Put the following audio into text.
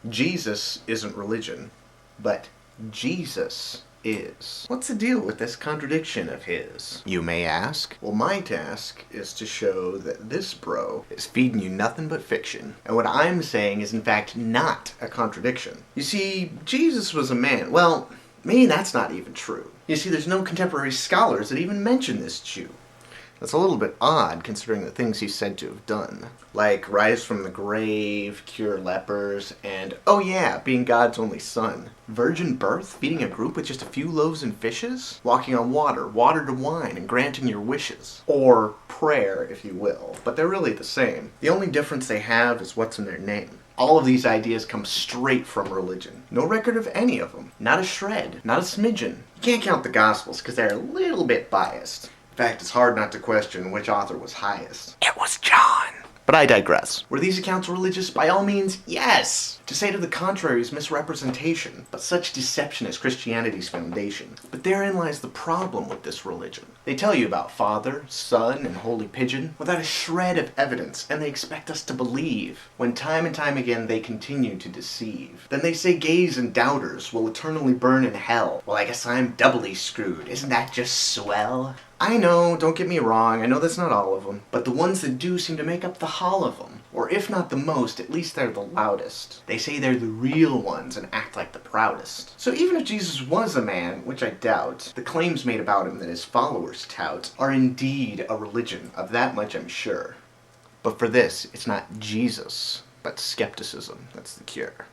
Jesus isn't religion, but Jesus is. What's the deal with this contradiction of his, you may ask? Well, my task is to show that this bro is feeding you nothing but fiction, and what I'm saying is in fact not a contradiction. You see, Jesus was a man. Well, maybe that's not even true. You see, there's no contemporary scholars that even mention this Jew. That's a little bit odd considering the things he's said to have done. Like rise from the grave, cure lepers, and, oh yeah, being God's only son. Virgin birth, feeding a group with just a few loaves and fishes? Walking on water, water to wine, and granting your wishes. Or prayer, if you will. But they're really the same. The only difference they have is what's in their name. All of these ideas come straight from religion. No record of any of them. Not a shred. Not a smidgen. You can't count the Gospels because they're a little bit biased. In fact, it's hard not to question which author was highest. It was John. But I digress. Were these accounts religious? By all means, yes! To say to the contrary is misrepresentation, but such deception is Christianity's foundation. But therein lies the problem with this religion. They tell you about Father, Son, and Holy Pigeon without a shred of evidence, and they expect us to believe, when time and time again they continue to deceive. Then they say gays and doubters will eternally burn in hell. Well, I guess I'm doubly screwed. Isn't that just swell? I know, don't get me wrong, I know that's not all of them, but the ones that do seem to make up the whole of them. Or if not the most, at least they're the loudest. They say they're the real ones and act like the proudest. So even if Jesus was a man, which I doubt, the claims made about him that his followers tout are indeed a religion, of that much I'm sure. But for this, it's not Jesus, but skepticism that's the cure.